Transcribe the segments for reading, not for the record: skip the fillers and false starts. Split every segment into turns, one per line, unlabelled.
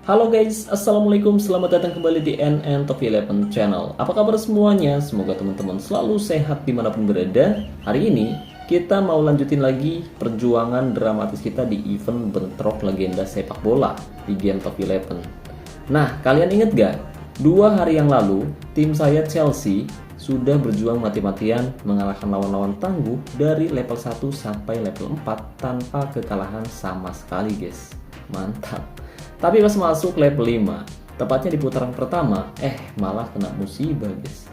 Halo guys, Assalamualaikum, selamat datang kembali di NN Top 11 Channel. Apa kabar semuanya? Semoga teman-teman selalu sehat dimanapun berada. Hari ini kita mau lanjutin lagi perjuangan dramatis kita di event bentrok legenda sepak bola di game Top 11. Nah, kalian inget gak? 2 hari yang lalu, tim saya Chelsea sudah berjuang mati-matian mengalahkan lawan-lawan tangguh dari level 1 sampai level 4 tanpa kekalahan sama sekali guys. Mantap. Tapi pas masuk level 5, tepatnya di putaran pertama, malah kena musibah guys.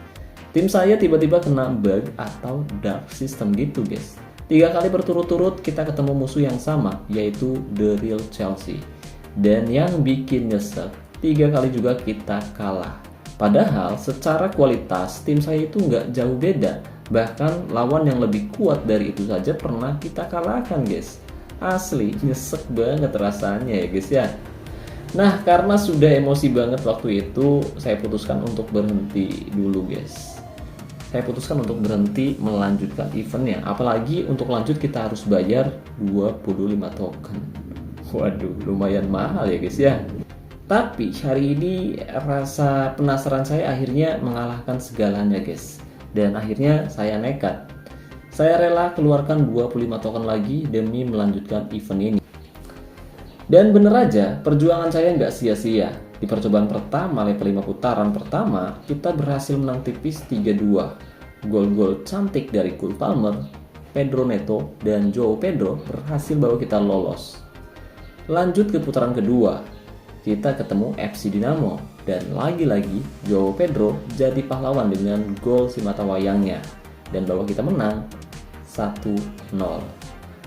Tim saya tiba-tiba kena bug atau dark system gitu guys. 3 kali berturut-turut kita ketemu musuh yang sama, yaitu The Real Chelsea. Dan yang bikin nyesek, 3 kali juga kita kalah. Padahal secara kualitas tim saya itu nggak jauh beda. Bahkan lawan yang lebih kuat dari itu saja pernah kita kalahkan guys. Asli nyesek banget rasanya ya guys ya. Nah, karena sudah emosi banget waktu itu, saya putuskan untuk berhenti dulu guys. Saya putuskan untuk berhenti melanjutkan eventnya. Apalagi untuk lanjut kita harus bayar 25 token. Waduh, lumayan mahal ya guys ya. Tapi hari ini rasa penasaran saya akhirnya mengalahkan segalanya guys. Dan akhirnya saya nekat. Saya rela keluarkan 25 token lagi demi melanjutkan event ini. Dan bener aja, perjuangan saya nggak sia-sia. Di percobaan pertama, level 5 putaran pertama, kita berhasil menang tipis 3-2. Gol-gol cantik dari Cole Palmer, Pedro Neto, dan Joao Pedro berhasil bawa kita lolos. Lanjut ke putaran kedua, kita ketemu FC Dinamo. Dan lagi-lagi, Joao Pedro jadi pahlawan dengan gol si mata wayangnya. Dan bawa kita menang 1-0.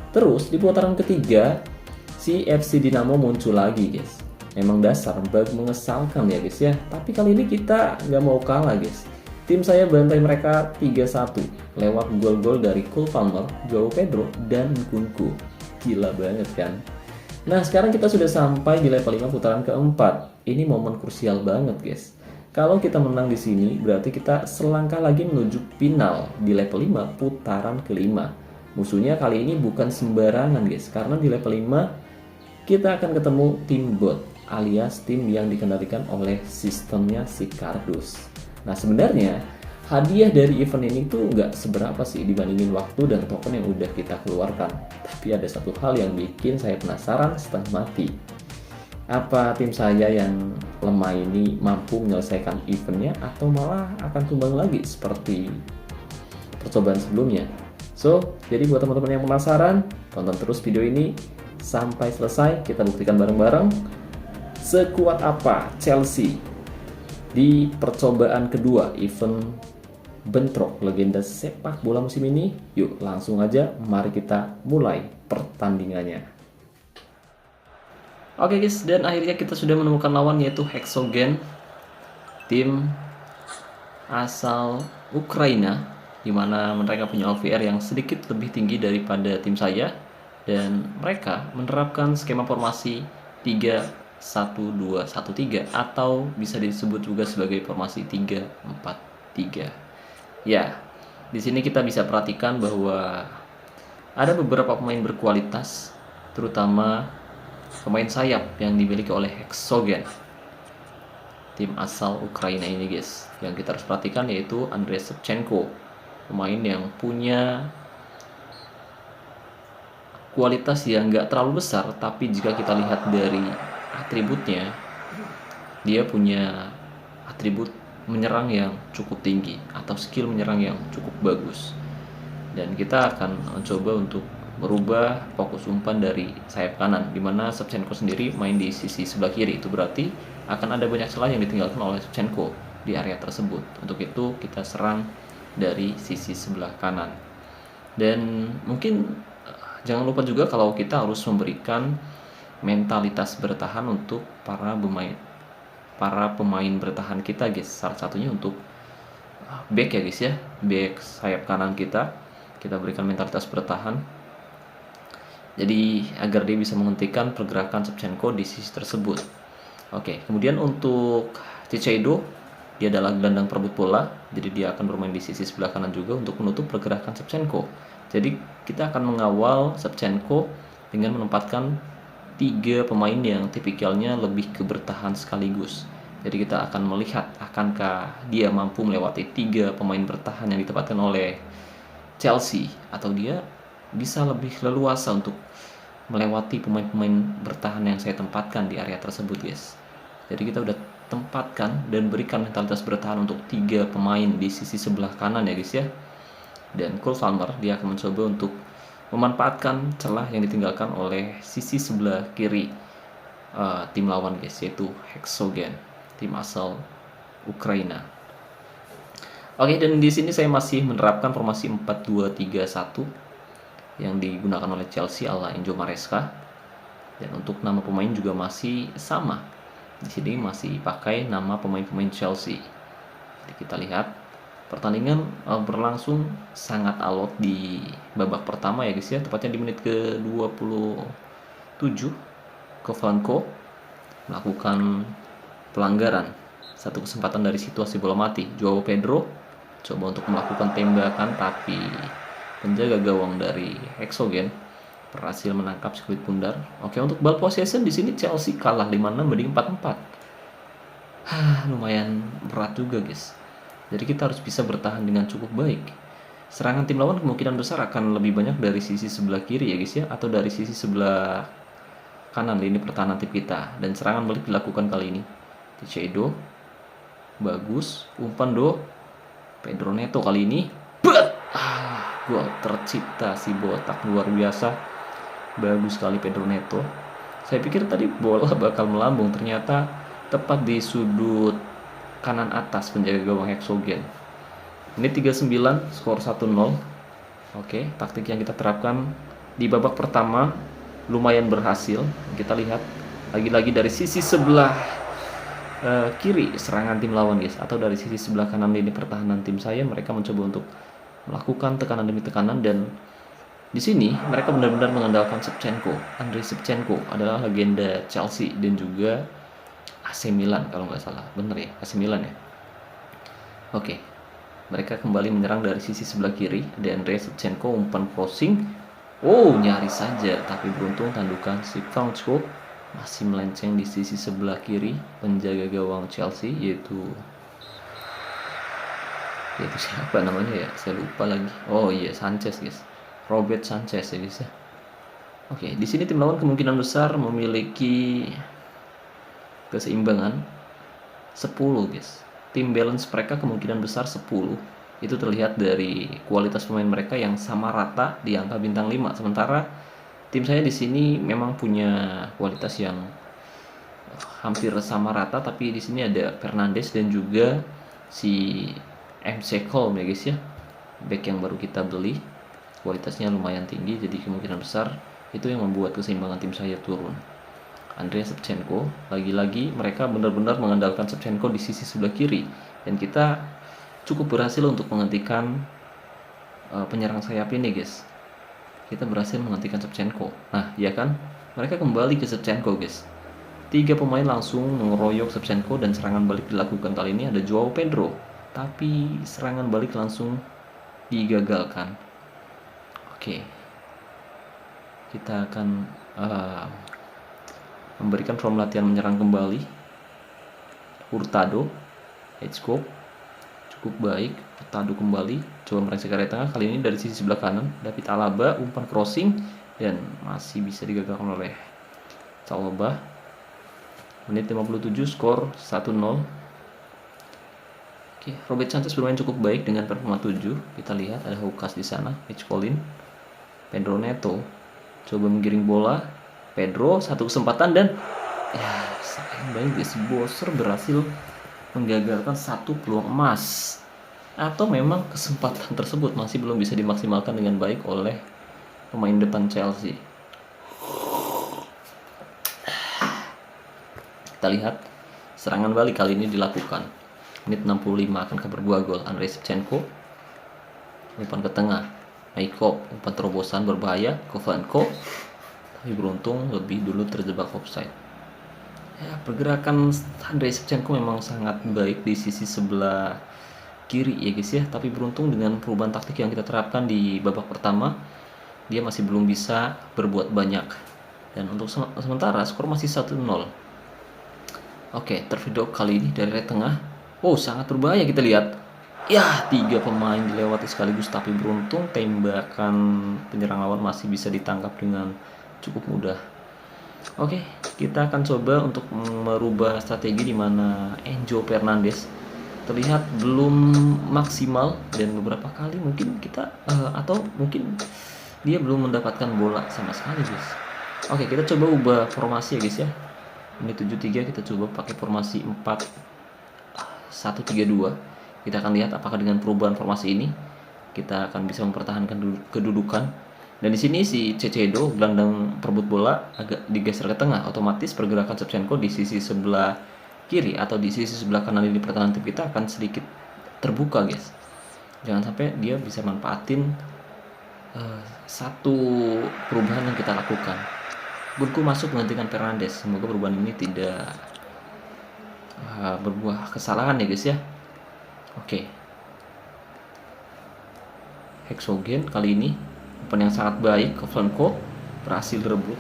Terus di putaran ketiga, si FC Dinamo muncul lagi guys. Memang dasar bug mengesalkan ya guys ya. Tapi kali ini kita nggak mau kalah guys. Tim saya bantai mereka 3-1 lewat gol-gol dari Cole Palmer, Joao Pedro, dan Nkunku. Gila banget kan. Nah sekarang kita sudah sampai di level 5 putaran keempat. Ini momen krusial banget guys. Kalau kita menang di sini berarti kita selangkah lagi menuju final di level 5 putaran kelima. Musuhnya kali ini bukan sembarangan guys. Karena di level 5 kita akan ketemu tim bot alias tim yang dikendalikan oleh sistemnya si kardus. Nah sebenarnya hadiah dari event ini tuh nggak seberapa sih dibandingin waktu dan token yang udah kita keluarkan. Tapi ada satu hal yang bikin saya penasaran setengah mati. Apa tim saya yang lemah ini mampu menyelesaikan eventnya atau malah akan tumbang lagi seperti percobaan sebelumnya? So, jadi buat teman-teman yang penasaran, tonton terus video ini sampai selesai. Kita buktikan bareng-bareng sekuat apa Chelsea di percobaan kedua event bentrok legenda sepak bola musim ini. Yuk langsung aja, mari kita mulai pertandingannya. Oke guys, dan akhirnya kita sudah menemukan lawan yaitu Hexogen, tim asal Ukraina, dimana mereka punya OVR yang sedikit lebih tinggi daripada tim saya. Dan mereka menerapkan skema formasi 3-1-2-1-3 atau bisa disebut juga sebagai formasi 3-4-3. Ya, di sini kita bisa perhatikan bahwa ada beberapa pemain berkualitas, terutama pemain sayap yang dimiliki oleh Hexogen, tim asal Ukraina ini guys. Yang kita harus perhatikan yaitu Andrei Shevchenko, pemain yang punya kualitas yang nggak terlalu besar, tapi jika kita lihat dari atributnya, dia punya atribut menyerang yang cukup tinggi atau skill menyerang yang cukup bagus. Dan kita akan mencoba untuk merubah fokus umpan dari sayap kanan, dimana Shevchenko sendiri main di sisi sebelah kiri. Itu berarti akan ada banyak celah yang ditinggalkan oleh Shevchenko di area tersebut. Untuk itu kita serang dari sisi sebelah kanan. Dan mungkin jangan lupa juga kalau kita harus memberikan mentalitas bertahan untuk para pemain bertahan kita guys. Salah satunya untuk back ya guys ya, back sayap kanan kita berikan mentalitas bertahan. Jadi agar dia bisa menghentikan pergerakan Shevchenko di sisi tersebut. Oke, kemudian untuk Ciceido, dia adalah gelandang perebut bola, jadi dia akan bermain di sisi sebelah kanan juga untuk menutup pergerakan Shevchenko. Jadi kita akan mengawal Shevchenko dengan menempatkan tiga pemain yang tipikalnya lebih ke bertahan sekaligus. Jadi kita akan melihat akankah dia mampu melewati tiga pemain bertahan yang ditempatkan oleh Chelsea, atau dia bisa lebih leluasa untuk melewati pemain-pemain bertahan yang saya tempatkan di area tersebut, guys. Jadi kita udah tempatkan dan berikan mentalitas bertahan untuk tiga pemain di sisi sebelah kanan ya, guys ya. Dan Cole Palmer dia akan mencoba untuk memanfaatkan celah yang ditinggalkan oleh sisi sebelah kiri tim lawan, guys, yaitu Hexogen, tim asal Ukraina. Oke, dan di sini saya masih menerapkan formasi 4-2-3-1 yang digunakan oleh Chelsea ala Enzo Maresca. Dan untuk nama pemain juga masih sama. Di sini masih pakai nama pemain-pemain Chelsea. Jadi kita lihat pertandingan berlangsung sangat alot di babak pertama ya, guys ya. Tepatnya di menit ke-27, Kovalenko melakukan pelanggaran. Satu kesempatan dari situasi bola mati. Joao Pedro coba untuk melakukan tembakan, tapi penjaga gawang dari Hexogen berhasil menangkap sekuit pundar. Oke, untuk ball possession di sini Chelsea kalah 5-6 banding 4-4. Lumayan berat juga, guys. Jadi kita harus bisa bertahan dengan cukup baik. Serangan tim lawan kemungkinan besar akan lebih banyak dari sisi sebelah kiri ya, guys ya, atau dari sisi sebelah kanan lini pertahanan tim kita. Dan serangan balik dilakukan kali ini. Ticedo bagus, umpan Pedro Neto kali ini. Gol tercipta si botak, luar biasa. Bagus sekali Pedro Neto. Saya pikir tadi bola bakal melambung, ternyata tepat di sudut kanan atas penjaga gawang Hexogen. Ini 39, skor 1-0. Oke, taktik yang kita terapkan di babak pertama lumayan berhasil. Kita lihat lagi-lagi dari sisi sebelah kiri serangan tim lawan, guys, atau dari sisi sebelah kanan lini pertahanan tim saya. Mereka mencoba untuk melakukan tekanan demi tekanan, dan di sini mereka benar-benar mengandalkan Shevchenko. Andrei Shevchenko adalah legenda Chelsea dan juga AC Milan kalau nggak salah, bener ya, AC Milan ya. Oke, mereka kembali menyerang dari sisi sebelah kiri. Dan Andrei Shevchenko umpan crossing, nyaris saja, tapi beruntung tandukan si Franco masih melenceng di sisi sebelah kiri penjaga gawang Chelsea, yaitu siapa namanya ya, saya lupa lagi. Sanchez, guys, Robert Sanchez ya, guys ya. Oke, di sini tim lawan kemungkinan besar memiliki keseimbangan 10, guys. Tim balance mereka kemungkinan besar 10. Itu terlihat dari kualitas pemain mereka yang sama rata di angka bintang 5. Sementara tim saya di sini memang punya kualitas yang hampir sama rata, tapi di sini ada Fernandes dan juga si MC Cole ya, guys ya. Back yang baru kita beli, kualitasnya lumayan tinggi, jadi kemungkinan besar itu yang membuat keseimbangan tim saya turun. Andrei Shevchenko, lagi-lagi mereka benar-benar mengandalkan Shevchenko di sisi sebelah kiri, dan kita cukup berhasil untuk menghentikan penyerang sayap ini, guys. Kita berhasil menghentikan Shevchenko. Nah, ya kan? Mereka kembali ke Shevchenko, guys. 3 pemain langsung mengeroyok Shevchenko, dan serangan balik dilakukan kali ini ada Joao Pedro. Tapi serangan balik langsung digagalkan. Oke. Kita akan memberikan form latihan menyerang kembali. Hurtado, Hitchcock, cukup baik. Hurtado kembali, coba merangsek ke area tengah, kali ini dari sisi sebelah kanan. David Alaba, umpan crossing, dan masih bisa digagalkan oleh Chalobah. Menit 57, skor 1-0. Oke, Robert Sanchez bermain cukup baik dengan performa 7. Kita lihat ada Hukas di sana, Mitch Collin, Pedro Neto coba menggiring bola. Pedro satu kesempatan, dan sayang banget, guys, Boser berhasil menggagalkan satu peluang emas. Atau memang kesempatan tersebut masih belum bisa dimaksimalkan dengan baik oleh pemain depan Chelsea. Kita lihat serangan balik kali ini dilakukan. Menit 65 akan berbuah gol. Andrei Shevchenko umpan ke tengah, Maikop umpan terobosan berbahaya, Kovalenko, tapi beruntung lebih dulu terjebak offside. Ya, pergerakan Andrei Shevchenko memang sangat baik di sisi sebelah kiri ya, guys ya, tapi beruntung dengan perubahan taktik yang kita terapkan di babak pertama, dia masih belum bisa berbuat banyak. Dan untuk sementara skor masih 1-0. Oke, tervideo kali ini dari red tengah. Oh, sangat berbahaya kita lihat. Ya, 3 pemain dilewati sekaligus, tapi beruntung tembakan penyerang lawan masih bisa ditangkap dengan cukup mudah. Oke, kita akan coba untuk merubah strategi di mana Enzo Fernandez terlihat belum maksimal, dan beberapa kali mungkin kita atau mungkin dia belum mendapatkan bola sama sekali, guys. Oke, kita coba ubah formasi ya, guys ya. Ini 7-3, kita coba pakai formasi 4-1-3-2. Kita akan lihat apakah dengan perubahan formasi ini kita akan bisa mempertahankan kedudukan. Dan di sini si Cecedo, gelandang perebut bola, agak digeser ke tengah. Otomatis pergerakan Shevchenko di sisi sebelah kiri atau di sisi sebelah kanan ini pertahanan tim kita akan sedikit terbuka, guys. Jangan sampai dia bisa manfaatin satu perubahan yang kita lakukan. Gunku masuk menggantikan Fernandes. Semoga perubahan ini tidak berbuah kesalahan ya, guys ya. Oke. Hexogen kali ini umpan yang sangat baik. Kovlenko berhasil direbut.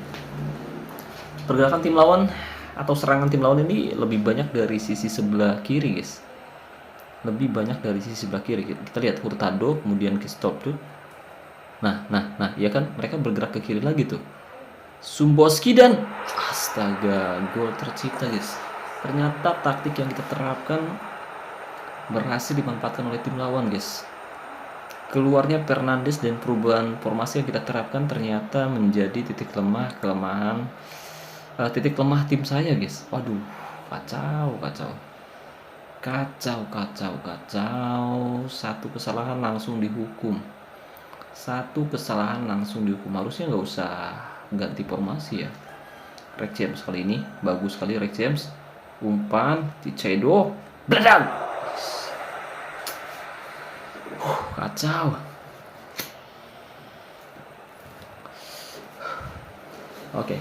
Pergerakan tim lawan atau serangan tim lawan ini lebih banyak dari sisi sebelah kiri, guys. Lebih banyak dari sisi sebelah kiri. Kita lihat Hurtado, kemudian Christophe. Nah, ya kan, mereka bergerak ke kiri lagi tuh. Sumboski dan astaga, gol tercipta, guys. Ternyata taktik yang kita terapkan berhasil dimanfaatkan oleh tim lawan, guys. Keluarnya Fernandes dan perubahan formasi yang kita terapkan ternyata menjadi titik lemah tim saya, guys. Waduh, kacau. Satu kesalahan langsung dihukum. Harusnya nggak usah ganti formasi ya. Rex James kali ini bagus sekali. Rex James umpan Cecedo bledang. Kacau. Oke.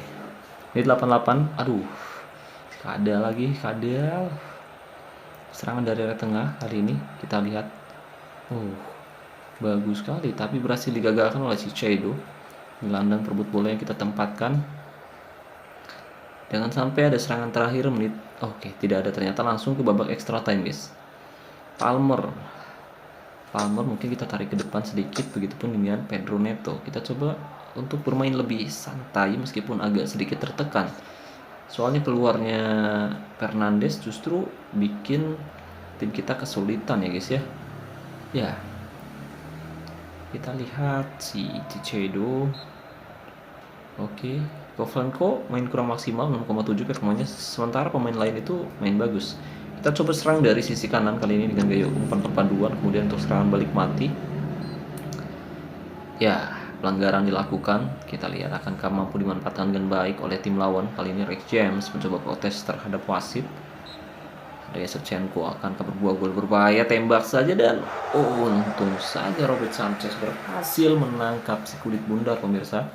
Ini 88. Aduh. Kadal. Serangan dari area tengah kali ini kita lihat. Bagus sekali, tapi berhasil digagalkan oleh Cecedo. Gelandang perebut bola yang kita tempatkan. Jangan sampai ada serangan terakhir menit. Oke, tidak ada, ternyata langsung ke babak extra time, guys. Palmer mungkin kita tarik ke depan sedikit, begitupun dengan Pedro Neto. Kita coba untuk bermain lebih santai meskipun agak sedikit tertekan. Soalnya keluarnya Fernandes justru bikin tim kita kesulitan ya, guys ya. Ya. Kita lihat si Cecedo. Oke, Kovlenko main kurang maksimal 6,7 performanya, sementara pemain lain itu main bagus. Kita coba serang dari sisi kanan kali ini dengan gaya umpan perpaduan, kemudian untuk serangan balik mati. Ya, pelanggaran dilakukan. Kita lihat akankah mampu dimanfaatkan dengan baik oleh tim lawan. Kali ini Rex James mencoba protes terhadap wasit. Ada Shevchenko akankah berbuah gol berbahaya, tembak saja dan untung saja Robert Sanchez berhasil menangkap si kulit bundar, pemirsa.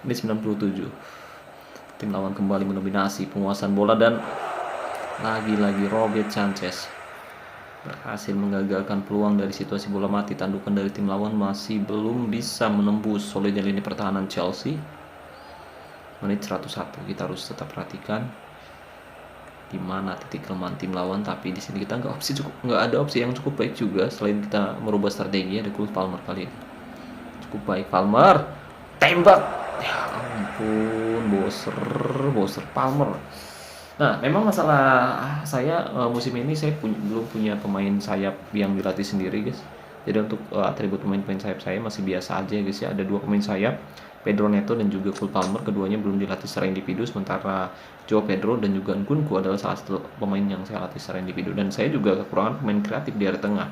Ini 97. Tim lawan kembali mendominasi penguasaan bola dan lagi-lagi Robert Sanchez berhasil menggagalkan peluang dari situasi bola mati. Tandukan dari tim lawan masih belum bisa menembus solidnya lini pertahanan Chelsea. Menit 101, kita harus tetap perhatikan di mana titik kelemahan tim lawan, tapi di sini kita nggak ada opsi yang cukup baik juga selain kita merubah strategi. Ada Cole Palmer kali ini cukup baik. Palmer tembak, ya ampun, boser Palmer. Nah, memang masalah saya musim ini saya belum punya pemain sayap yang dilatih sendiri, guys. Jadi untuk atribut pemain sayap saya masih biasa aja, guys ya. Ada 2 pemain sayap, Pedro Neto dan juga Cole Palmer. Keduanya belum dilatih secara individu, sementara Joao Pedro dan juga Nkunku adalah salah satu pemain yang saya latih secara individu. Dan saya juga kekurangan pemain kreatif di area tengah.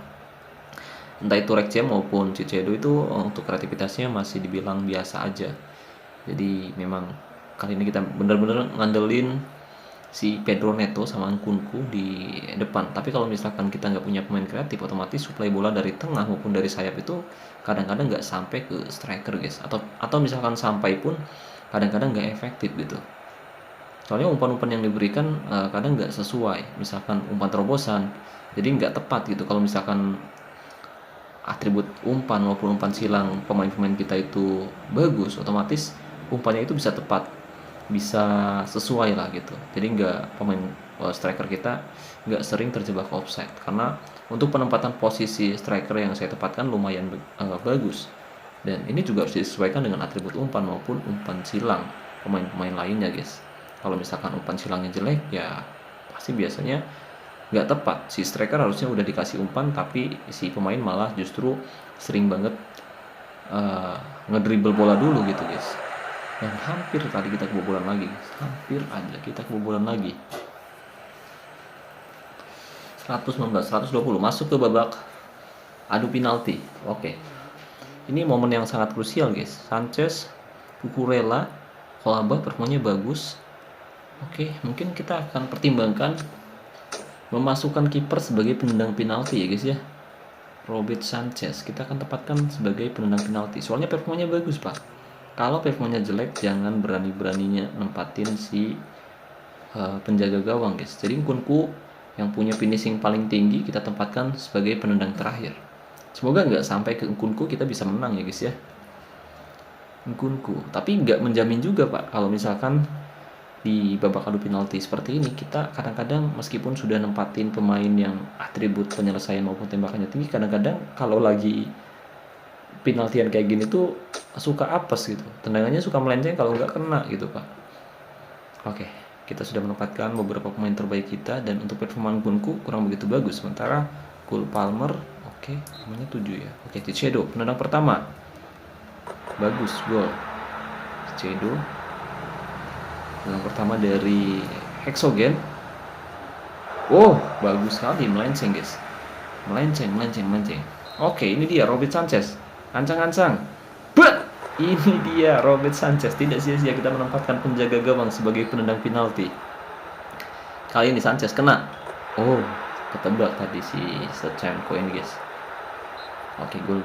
Entah itu Rex James maupun Cecedo itu untuk kreativitasnya masih dibilang biasa aja. Jadi memang kali ini kita benar-benar ngandelin si Pedro Neto sama Nkunku di depan. Tapi kalau misalkan kita nggak punya pemain kreatif, otomatis suplai bola dari tengah maupun dari sayap itu kadang-kadang nggak sampai ke striker, guys. Atau misalkan sampai pun kadang-kadang nggak efektif gitu. Soalnya umpan-umpan yang diberikan kadang nggak sesuai. Misalkan umpan terobosan, jadi nggak tepat gitu. Kalau misalkan atribut umpan maupun umpan silang pemain-pemain kita itu bagus, otomatis umpannya itu bisa tepat, bisa sesuai lah gitu. Jadi pemain striker kita nggak sering terjebak offside, karena untuk penempatan posisi striker yang saya tempatkan lumayan bagus, dan ini juga harus disesuaikan dengan atribut umpan maupun umpan silang pemain-pemain lainnya guys. Kalau misalkan umpan silangnya jelek, ya pasti biasanya nggak tepat. Si striker harusnya udah dikasih umpan, tapi si pemain malah justru sering banget ngedribble bola dulu gitu guys. Dan hampir tadi kita kebobolan lagi, hampir aja kita kebobolan lagi. 119, 120 masuk ke babak adu penalti. Oke. Ini momen yang sangat krusial guys. Sanchez, Cucurella, Kolaba performanya bagus. Oke, mungkin kita akan pertimbangkan memasukkan kiper sebagai penendang penalti ya guys ya. Robert Sanchez kita akan tempatkan sebagai penendang penalti. Soalnya performanya bagus pak. Kalau performanya jelek, jangan berani-beraninya nempatin si penjaga gawang guys. Jadi Nkunku yang punya finishing paling tinggi kita tempatkan sebagai penendang terakhir. Semoga nggak sampai ke Nkunku kita bisa menang ya guys ya. Nkunku, tapi nggak menjamin juga pak. Kalau misalkan di babak adu penalti seperti ini, kita kadang-kadang meskipun sudah nempatin pemain yang atribut penyelesaian maupun tembakannya tinggi, kadang-kadang kalau lagi penaltian kayak gini tuh suka apes gitu, tendangannya suka melenceng kalau nggak kena gitu pak. Oke, kita sudah menempatkan beberapa pemain terbaik kita, dan untuk performa Nkunku kurang begitu bagus. Sementara Cole Palmer, oke, namanya 7 ya. Oke, Ciceddo, penendang pertama, bagus, gol. Ciceddo, penendang pertama dari Hexogen. Oh, bagus sekali, melenceng guys, melenceng. Oke, ini dia Robert Sanchez, ancang-ancang. Ini dia Robert Sanchez. Tidak sia-sia kita menempatkan penjaga gawang sebagai penendang penalti. Kali ini Sanchez kena. Oh, ketebak tadi si Shevchenko ini guys. Oke, gol.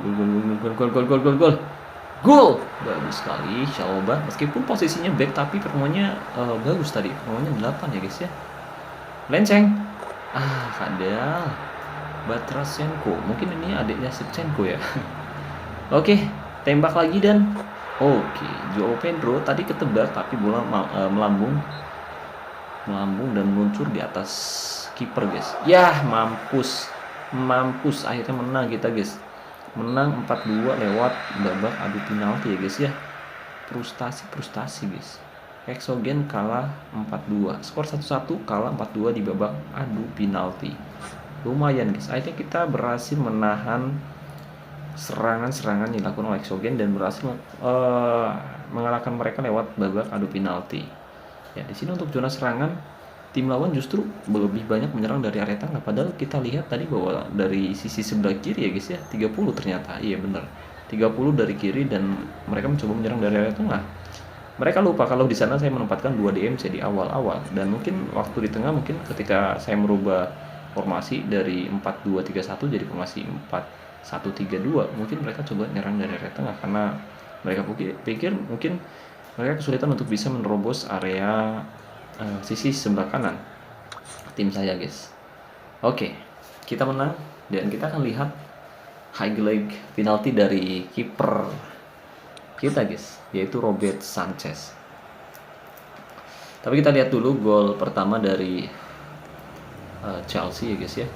Gol, bagus sekali Chalobah. Meskipun posisinya back, tapi performanya bagus tadi. Performanya 8 ya guys ya. Lenceng. Kadal. Batrasenko. Mungkin ini adiknya Shevchenko ya. Oke, tembak lagi dan oke, Joao Pedro tadi ketebak tapi bola melambung dan meluncur di atas kiper guys. Yah, mampus. Akhirnya menang kita guys. Menang 4-2 lewat babak adu penalti ya guys ya. Frustasi guys. Hexogen kalah 4-2. Skor 1-1 kalah 4-2 di babak adu penalti. Lumayan guys. Akhirnya kita berhasil menahan serangan-serangan yang dilakukan oleh Hexogen dan berhasil mengalahkan mereka lewat babak adu penalti. Ya, di sini untuk zona serangan tim lawan justru lebih banyak menyerang dari area tengah, padahal kita lihat tadi bahwa dari sisi sebelah kiri ya guys ya, 30 ternyata. Iya benar. 30 dari kiri, dan mereka mencoba menyerang dari area tengah. Mereka lupa kalau di sana saya menempatkan 2 DMC di awal-awal, dan mungkin waktu di tengah, mungkin ketika saya merubah formasi dari 4-2-3-1 jadi formasi 4-1-3-2, mungkin mereka coba nyerang dari area tengah karena mereka pikir mungkin mereka kesulitan untuk bisa menerobos area sisi sebelah kanan tim saya guys. Oke, kita menang dan kita akan lihat highlight penalti dari kiper kita guys, yaitu Robert Sanchez. Tapi kita lihat dulu gol pertama dari Chelsea ya guys ya.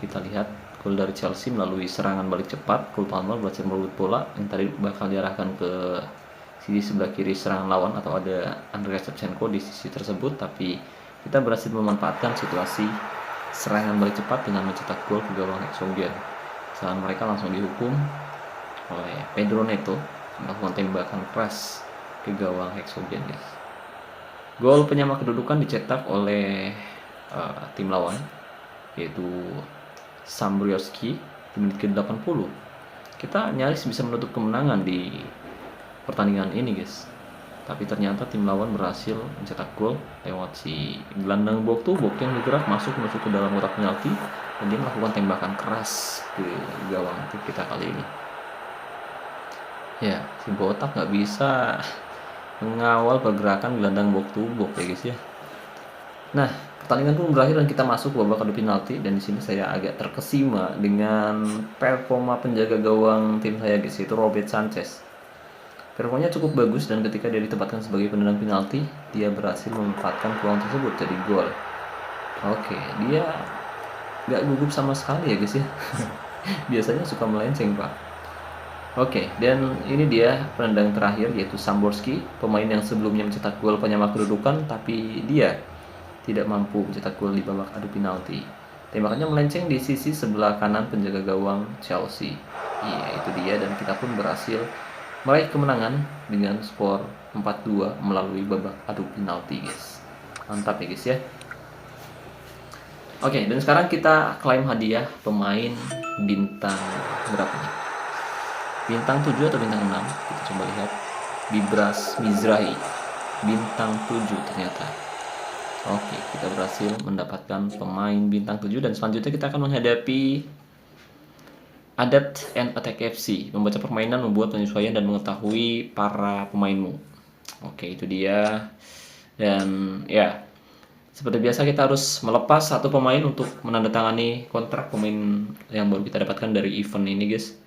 Kita lihat gol dari Chelsea melalui serangan balik cepat. Cole Palmer berhasil merebut bola yang tadi bakal diarahkan ke sisi sebelah kiri serangan lawan, atau ada Andrea Shevchenko di sisi tersebut, tapi kita berhasil memanfaatkan situasi serangan balik cepat dengan mencetak gol ke gawang Hexogen. Serangan mereka langsung dihukum oleh Pedro Neto melakukan tembakan keras ke gawang Hexogen guys. Gol penyama kedudukan dicetak oleh tim lawan, yaitu Sambrioski di menit ke-80. Kita nyaris bisa menutup kemenangan di pertandingan ini guys, tapi ternyata tim lawan berhasil mencetak gol lewat si gelandang box to box yang bergerak masuk ke dalam kotak penalti, dan dia melakukan tembakan keras ke gawang tim kita kali ini. Ya, si botak nggak bisa mengawal pergerakan gelandang box to box ya guys ya. Nah, pertandingan pun berakhir dan kita masuk ke babak adu penalti, dan di sini saya agak terkesima dengan performa penjaga gawang tim saya guys, yaitu Robert Sanchez. Performanya cukup bagus dan ketika dia ditempatkan sebagai penendang penalti, dia berhasil memanfaatkan peluang tersebut jadi gol. Oke, dia nggak gugup sama sekali ya guys ya. Biasanya suka melenceng pak. Oke, dan ini dia penendang terakhir yaitu Samborski, pemain yang sebelumnya mencetak gol penyama kedudukan, tapi dia tidak mampu mencetak gol di babak adu penalti. Tembakannya melenceng di sisi sebelah kanan penjaga gawang Chelsea. Iya, itu dia, dan kita pun berhasil meraih kemenangan dengan skor 4-2 melalui babak adu penalti guys. Mantap ya guys ya. Oke, dan sekarang kita klaim hadiah pemain bintang berapa nih? Bintang 7 atau bintang 6? Kita coba lihat. Bibras Mizrahi, bintang 7 ternyata. Oke, kita berhasil mendapatkan pemain bintang 7, dan selanjutnya kita akan menghadapi Adapt and Attack FC. Membaca permainan, membuat penyesuaian, dan mengetahui para pemainmu. Oke, itu dia. Dan ya, seperti biasa kita harus melepas satu pemain untuk menandatangani kontrak pemain yang baru kita dapatkan dari event ini guys.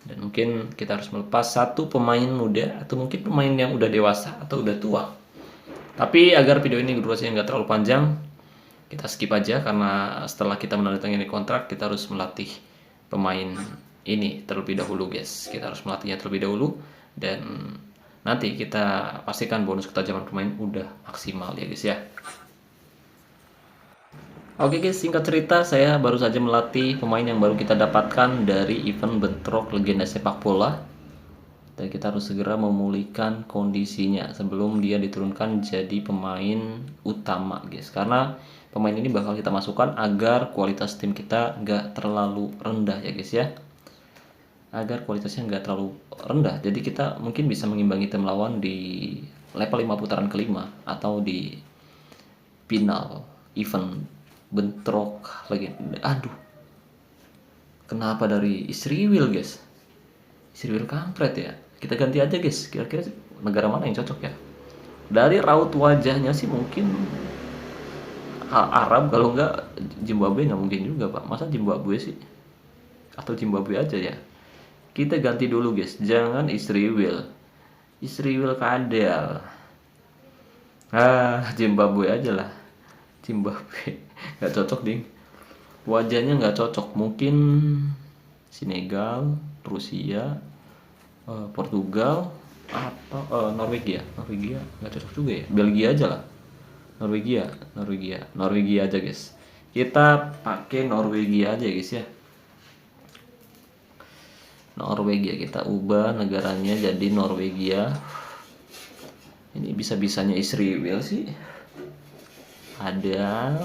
Dan mungkin kita harus melepas satu pemain muda atau mungkin pemain yang udah dewasa atau udah tua. Tapi agar video ini durasinya nggak terlalu panjang, kita skip aja karena setelah kita menandatangani kontrak kita harus melatih pemain ini terlebih dahulu guys. Kita harus melatihnya terlebih dahulu dan nanti kita pastikan bonus ketajaman pemain udah maksimal ya guys ya. Oke guys, singkat cerita saya baru saja melatih pemain yang baru kita dapatkan dari event bentrok legenda sepak bola. Dan kita harus segera memulihkan kondisinya sebelum dia diturunkan jadi pemain utama guys. Karena pemain ini bakal kita masukkan agar kualitas tim kita nggak terlalu rendah ya guys ya. Agar kualitasnya nggak terlalu rendah. Jadi kita mungkin bisa mengimbangi tim lawan di level 5 putaran kelima atau di final event bentrok lagi. Aduh, kenapa dari Istri Will guys? Istri Will kampret ya. Kita ganti aja guys. Kira-kira negara mana yang cocok ya? Dari raut wajahnya sih mungkin Arab, kalau enggak Zimbabwe nggak mungkin juga pak. Masa Zimbabwe sih? Atau Zimbabwe aja ya? Kita ganti dulu guys. Jangan Istri Will. Istri Will kadal. Zimbabwe aja lah. Zimbabwe nggak cocok ding. Wajahnya nggak cocok. Mungkin Senegal, Rusia, Portugal, atau Norwegia. Norwegia nggak cocok juga ya. Belgia aja lah. Norwegia aja guys. Kita pakai Norwegia aja guys ya. Norwegia, kita ubah negaranya jadi Norwegia. Ini bisa-bisanya Istri Will sih. Ada.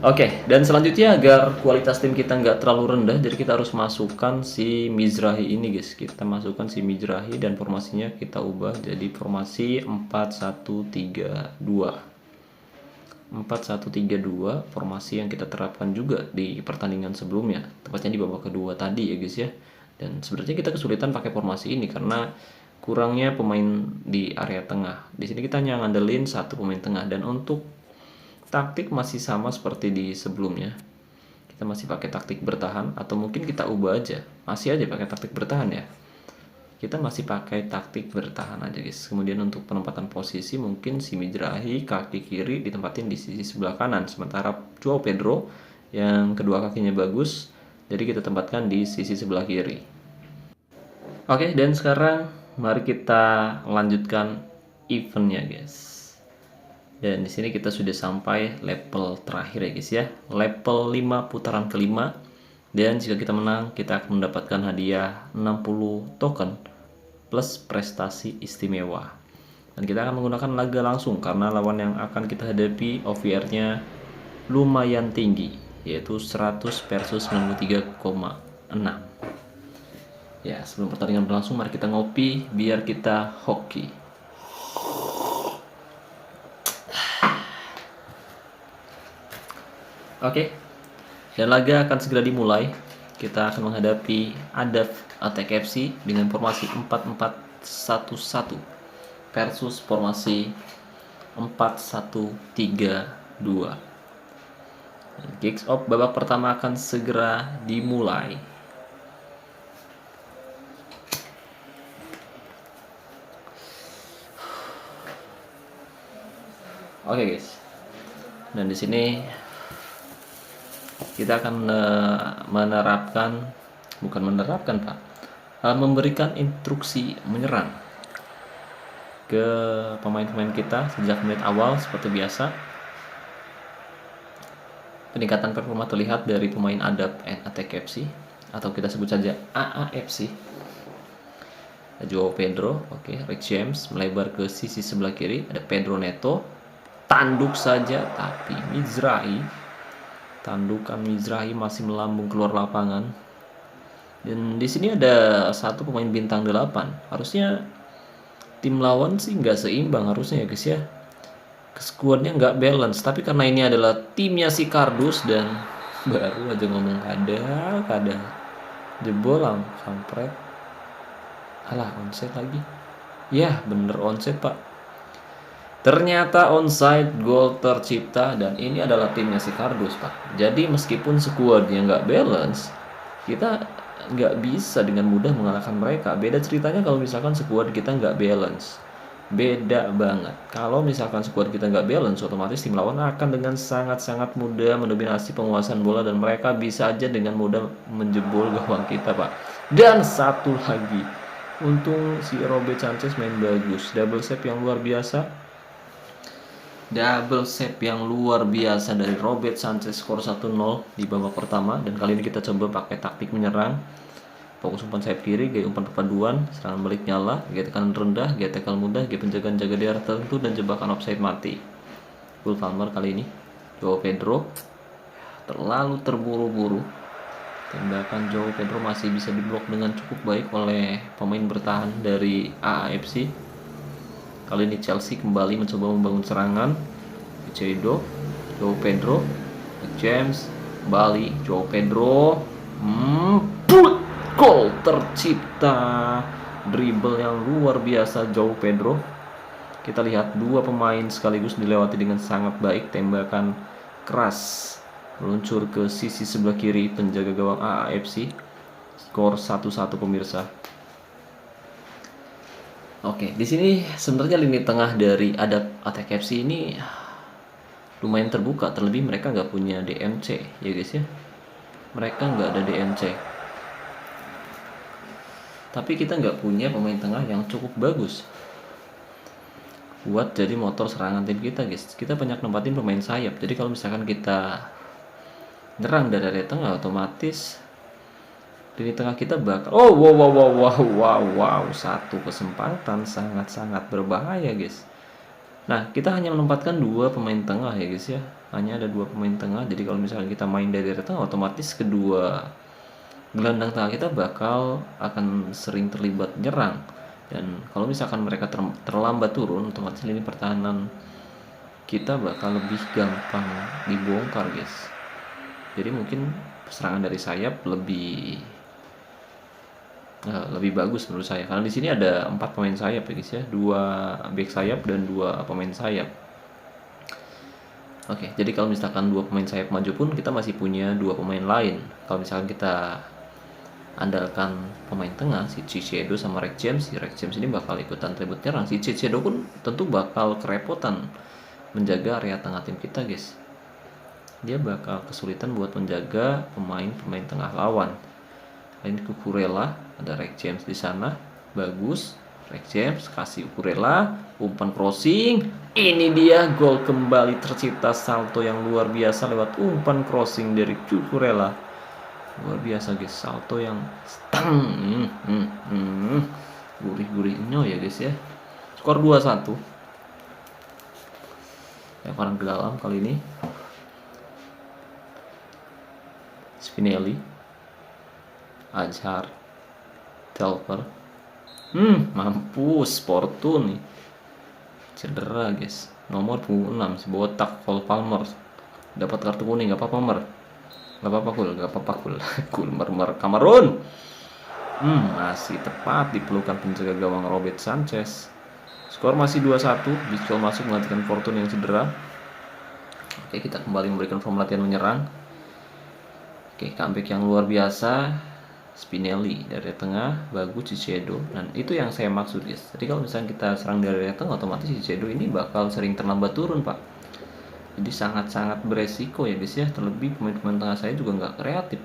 Oke, dan selanjutnya agar kualitas tim kita nggak terlalu rendah, jadi kita harus masukkan si Mizrahi ini guys. Kita masukkan si Mizrahi dan formasinya kita ubah jadi formasi 4-1-3-2. 4-1-3-2, formasi yang kita terapkan juga di pertandingan sebelumnya, tepatnya di babak kedua tadi ya guys ya. Dan sebenarnya kita kesulitan pakai formasi ini karena kurangnya pemain di area tengah. Di sini kita hanya ngandelin satu pemain tengah, dan untuk taktik masih sama seperti di sebelumnya. Kita masih pakai taktik bertahan, atau mungkin kita ubah aja. Masih aja pakai taktik bertahan ya. Kita masih pakai taktik bertahan aja guys. Kemudian untuk penempatan posisi mungkin si Mizrahi kaki kiri ditempatin di sisi sebelah kanan, sementara Joao Pedro yang kedua kakinya bagus, jadi kita tempatkan di sisi sebelah kiri. Oke, dan sekarang mari kita lanjutkan eventnya guys. Dan di sini kita sudah sampai level terakhir ya guys ya. Level 5 putaran kelima. Dan jika kita menang, kita akan mendapatkan hadiah 60 token plus prestasi istimewa. Dan kita akan menggunakan laga langsung karena lawan yang akan kita hadapi OVR-nya lumayan tinggi, yaitu 100 versus 93,6. Ya, sebelum pertandingan berlangsung, mari kita ngopi biar kita hoki. Oke, dan laga akan segera dimulai. Kita akan menghadapi Adapt Attack FC dengan formasi 4-4-1-1 versus formasi 4-1-3-2. Kicks off babak pertama akan segera dimulai. Oke guys. Dan di sini kita akan memberikan instruksi menyerang ke pemain-pemain kita sejak menit awal. Seperti biasa, peningkatan performa terlihat dari pemain Adapt and Attack FC, atau kita sebut saja AAFC. Joao Pedro, oke. Rex James melebar ke sisi sebelah kiri, ada Pedro Neto, tanduk saja, tapi tandukan Mizrahi masih melambung keluar lapangan. Dan di sini ada satu pemain bintang 8. Harusnya tim lawan sih nggak seimbang harusnya ya guys ya. Skuadnya nggak balance, tapi karena ini adalah timnya si Kardus dan baru aja ngomong kada jebol kampret. Alah, onside lagi. Ya, bener onside, Pak. Ternyata onside, gol tercipta, dan ini adalah timnya si Kardus, Pak. Jadi meskipun skuadnya nggak balance, kita nggak bisa dengan mudah mengalahkan mereka. Beda ceritanya kalau misalkan skuad kita nggak balance. Beda banget. Kalau misalkan skuad kita nggak balance, otomatis tim lawan akan dengan sangat-sangat mudah mendominasi penguasaan bola, dan mereka bisa aja dengan mudah menjebol gawang kita, Pak. Dan satu lagi, untung si Robert Sanchez main bagus. Double save yang luar biasa dari Robert Sanchez, skor 1-0 di babak pertama. Dan kali ini kita coba pakai taktik menyerang, fokus umpan sayap kiri, gaya umpan perpaduan, serangan balik nyala, gaya tekanan rendah, gaya tackle mudah, gaya penjagaan jaga di arah tertentu, dan jebakan offside mati. Cole Palmer kali ini. Joao Pedro terlalu terburu-buru. Tembakan Joao Pedro masih bisa diblok dengan cukup baik oleh pemain bertahan dari AAFC. Kali ini Chelsea kembali mencoba membangun serangan. Joao Pedro, James, kembali Joao Pedro, gol tercipta. Dribble yang luar biasa Joao Pedro. Kita lihat dua pemain sekaligus dilewati dengan sangat baik. Tembakan keras meluncur ke sisi sebelah kiri penjaga gawang AAFC. Skor 1-1 pemirsa. Oke, di sini sebenarnya lini tengah dari Adapt Attack FC ini lumayan terbuka, terlebih mereka nggak punya DMC ya guys ya. Mereka nggak ada DMC. Tapi kita nggak punya pemain tengah yang cukup bagus buat jadi motor serangan tim kita guys. Kita banyak nempatin pemain sayap. Jadi kalau misalkan kita nyerang dari area tengah, otomatis lini tengah kita bakal wow, satu kesempatan sangat-sangat berbahaya guys. Nah, kita hanya menempatkan dua pemain tengah ya guys ya. Hanya ada dua pemain tengah. Jadi kalau misalkan kita main dari area tengah, otomatis kedua gelandang tengah kita akan sering terlibat nyerang. Dan kalau misalkan mereka terlambat turun, otomatis lini pertahanan kita bakal lebih gampang dibongkar guys. Jadi mungkin serangan dari sayap lebih bagus menurut saya, karena di sini ada 4 pemain sayap ya guys ya, 2 back sayap dan 2 pemain sayap. Oke, jadi kalau misalkan 2 pemain sayap maju pun kita masih punya 2 pemain lain. Kalau misalkan kita andalkan pemain tengah si Ciciedo sama Rex James, si Rex James ini bakal ikutan tribut nyerang. Si Ciciedo pun tentu bakal kerepotan menjaga area tengah tim kita guys. Dia bakal kesulitan buat menjaga pemain-pemain tengah lawan. Ini Cucurella, ada Rex James di sana, bagus. Rex James kasih Cucurella, umpan crossing. Ini dia gol kembali tercipta, salto yang luar biasa lewat umpan crossing dari Cucurella. Luar biasa guys, salto yang gurih-gurihnya ya guys ya. Skor 2-1. Lemparan ke dalam kali ini. Spinelli, Azhar, Telfer, mampus Fortune nih, cedera guys. Nomor 6 si botak Cole Palmer dapat kartu kuning. Gak apa-apa Mer, gak apa-apa Kul Mer Kamerun. Masih tepat di pelukan penjaga gawang Robert Sanchez. Skor masih 2-1. Bisco masuk menggantikan Fortune yang cedera. Oke, kita kembali memberikan form latihan menyerang. Oke, comeback yang luar biasa. Spinelli dari tengah, bagus Ciciedo. Dan itu yang saya maksud guys. Jadi kalau misalnya kita serang dari tengah, otomatis Ciciedo ini bakal sering terlambat turun pak. Jadi sangat-sangat beresiko ya guys ya. Terlebih pemain-pemain tengah saya juga nggak kreatif.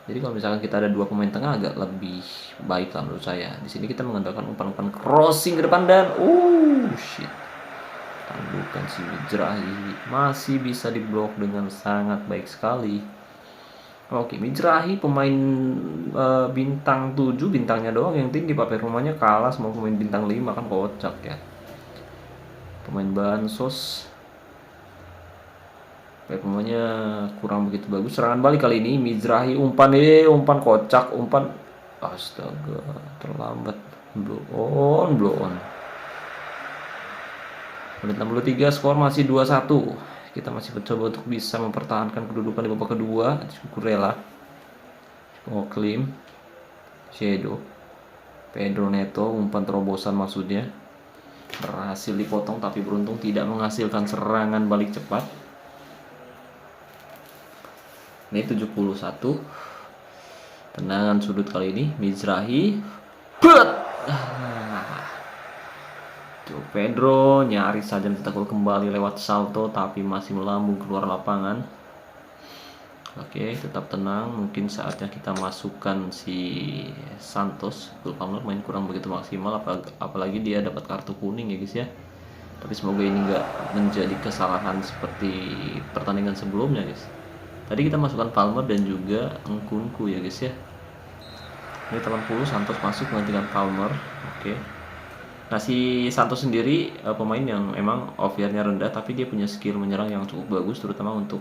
Jadi kalau misalkan kita ada 2 pemain tengah agak lebih baik lah menurut saya. Di sini kita mengandalkan umpan-umpan crossing ke depan dan shit. Tandukan si Mizrahi masih bisa diblok dengan sangat baik sekali. Oke, Mizrahi pemain bintang 7, bintangnya doang yang tinggi pak, performanya kalah sama pemain bintang 5, kan kocak ya. Pemain bansos performanya kurang begitu bagus. Serangan balik kali ini Mizrahi, umpan kocak, umpan astaga, terlambat. Blow on. Menit 63, skor masih 2-1. Kita masih mencoba untuk bisa mempertahankan kedudukan di babak kedua. Cukurella, Klim, Shadow, Pedro Neto, umpan terobosan maksudnya. Berhasil dipotong tapi beruntung tidak menghasilkan serangan balik cepat. Ini 71. Tendangan sudut kali ini Mizrahi. Pedro nyaris saja mencetak gol kembali lewat salto tapi masih melambung keluar lapangan. Oke, tetap tenang. Mungkin saatnya kita masukkan si Santos. Cole Palmer main kurang begitu maksimal, apalagi dia dapat kartu kuning ya guys ya. Tapi semoga ini nggak menjadi kesalahan seperti pertandingan sebelumnya guys. Tadi kita masukkan Palmer dan juga Nkunku ya guys ya. Ini 80, Santos masuk menggantikan Palmer. Oke. Nah si Santos sendiri pemain yang emang OVR-nya rendah, tapi dia punya skill menyerang yang cukup bagus, terutama untuk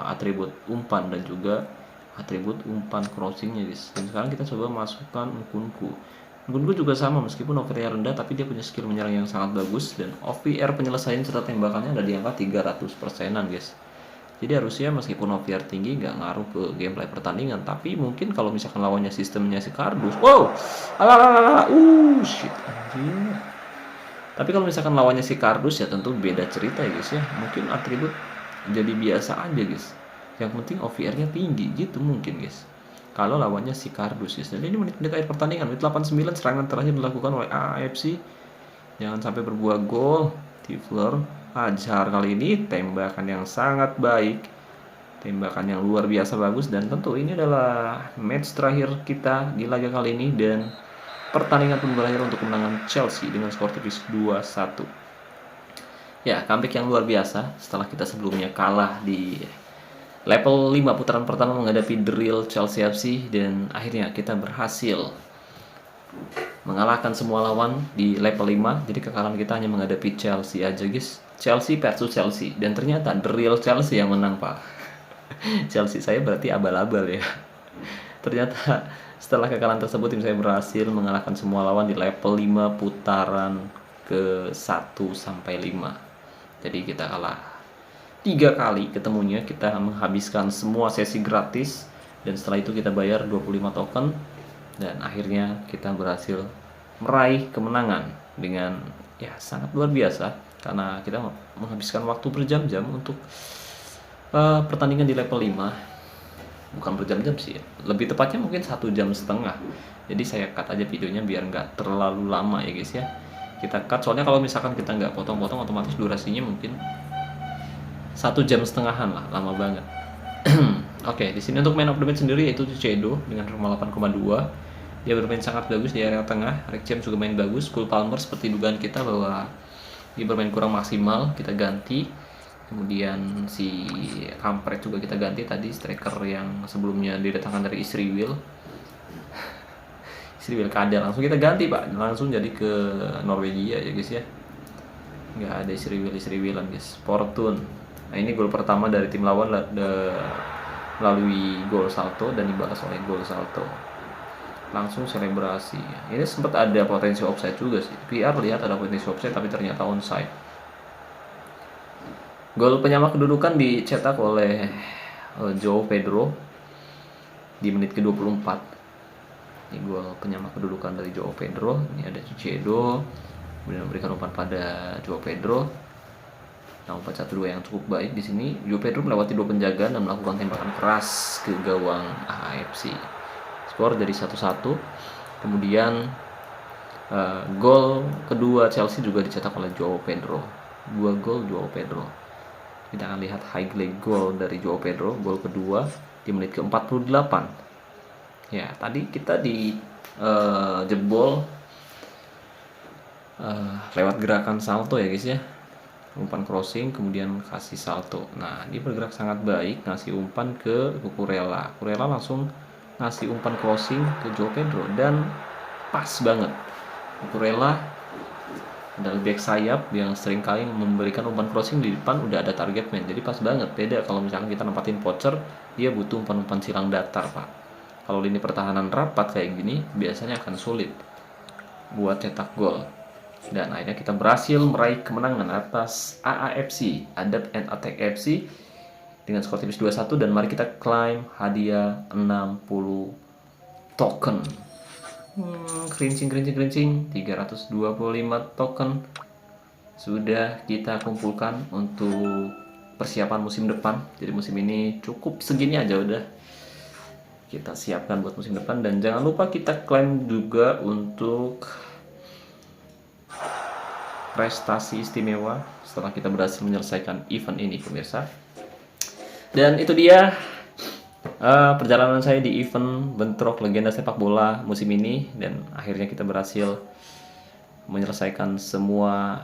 atribut umpan dan juga atribut umpan crossingnya guys. Dan sekarang kita coba masukkan Nkunku. Nkunku juga sama, meskipun OVR-nya rendah, tapi dia punya skill menyerang yang sangat bagus dan OVR penyelesaian serta tembakannya ada di angka 300%-an guys. Jadi harusnya meskipun OVR tinggi nggak ngaruh ke gameplay pertandingan, tapi mungkin kalau misalkan lawannya sistemnya si kardus, shit anjir. Tapi kalau misalkan lawannya si kardus ya tentu beda cerita ya guys ya. Mungkin atribut jadi biasa aja guys. Yang penting OVR-nya tinggi gitu mungkin guys. Kalau lawannya si kardus guys. Dan ini menit-menit akhir pertandingan, menit 89 serangan terakhir dilakukan oleh AFC. Jangan sampai berbuah gol. Tifler Ajar kali ini tembakan yang sangat baik, tembakan yang luar biasa bagus, dan tentu ini adalah match terakhir kita di laga kali ini dan pertandingan pun berakhir untuk kemenangan Chelsea dengan skor tipis 2-1. Ya, comeback yang luar biasa setelah kita sebelumnya kalah di level 5 putaran pertama menghadapi The Real Chelsea FC, dan akhirnya kita berhasil mengalahkan semua lawan di level 5. Jadi kekalahan kita hanya menghadapi Chelsea aja guys. Chelsea versus Chelsea, dan ternyata The Real Chelsea yang menang pak. Chelsea saya berarti abal-abal ya. Ternyata setelah kekalahan tersebut tim saya berhasil mengalahkan semua lawan di level 5 putaran ke 1 sampai 5. Jadi kita kalah 3 kali ketemunya, kita menghabiskan semua sesi gratis, dan setelah itu kita bayar 25 token, dan akhirnya kita berhasil meraih kemenangan dengan ya sangat luar biasa, karena kita menghabiskan waktu berjam-jam untuk pertandingan di level 5. Bukan berjam-jam sih, lebih tepatnya mungkin 1,5 jam. Jadi saya cut aja videonya biar nggak terlalu lama ya guys ya. Kita cut soalnya kalau misalkan kita nggak potong-potong otomatis durasinya mungkin 1,5 jam lah, lama banget. Oke, di sini untuk man of the match sendiri yaitu Ciciedo dengan normal 8,2. Dia bermain sangat bagus di area tengah. Rekcem juga main bagus. Cole Palmer seperti dugaan kita bahwa dia bermain kurang maksimal, kita ganti. Kemudian si Kampret juga kita ganti, tadi striker yang sebelumnya didatangkan dari Israel Kadel langsung kita ganti pak, langsung jadi ke Norwegia ya guys ya. Nggak ada Israelan guys. Fortune. Nah ini gol pertama dari tim lawan melalui gol salto dan dibalas oleh gol salto. Langsung selebrasi. Ini sempat ada potensi offside juga sih. PR lihat ada potensi offside tapi ternyata onside. Gol penyama kedudukan dicetak oleh Joao Pedro di menit ke-24. Ini gol penyama kedudukan dari Joao Pedro. Ini ada Ciciedo, kemudian memberikan umpan pada Joao Pedro. Nah, umpan 1-2 yang cukup baik di sini. Joao Pedro melewati 2 penjagaan dan melakukan tembakan keras ke gawang AFC. skor jadi 1-1. Kemudian gol kedua Chelsea juga dicetak oleh Joao Pedro. 2 gol Joao Pedro. Kita akan lihat highlight gol dari Joao Pedro, gol kedua di menit ke-48. Ya, tadi kita di jebol lewat gerakan salto ya guys ya. Umpan crossing kemudian kasih salto. Nah, dia bergerak sangat baik, ngasih umpan ke Cucurella. Cucurella langsung ngasih umpan crossing ke Joao Pedro dan pas banget. Cucurella adalah back sayap yang seringkali memberikan umpan crossing di depan udah ada target man. Jadi pas banget. Beda kalau misalkan kita nempatin Pocher, dia butuh umpan-umpan silang datar, Pak. Kalau lini pertahanan rapat kayak gini, biasanya akan sulit buat cetak gol. Dan akhirnya kita berhasil meraih kemenangan atas AAFC, Adat and Attack FC, dengan skor tipis 2-1. Dan mari kita klaim hadiah 60 token. Kerincing 325 token sudah kita kumpulkan untuk persiapan musim depan. Jadi musim ini cukup segini aja udah kita siapkan buat musim depan. Dan jangan lupa kita klaim juga untuk prestasi istimewa setelah kita berhasil menyelesaikan event ini, pemirsa. Dan itu dia perjalanan saya di event Bentrok Legenda Sepak Bola musim ini. Dan akhirnya kita berhasil menyelesaikan semua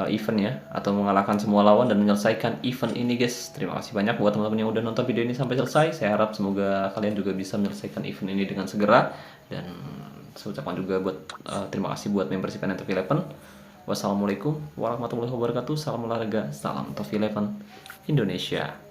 event ya, atau mengalahkan semua lawan dan menyelesaikan event ini guys. Terima kasih banyak buat teman-teman yang udah nonton video ini sampai selesai. Saya harap semoga kalian juga bisa menyelesaikan event ini dengan segera. Dan saya ucapkan juga buat terima kasih buat membership NNTV 11. Wassalamualaikum warahmatullahi wabarakatuh. Salam olahraga, salam TOF 11 Indonesia.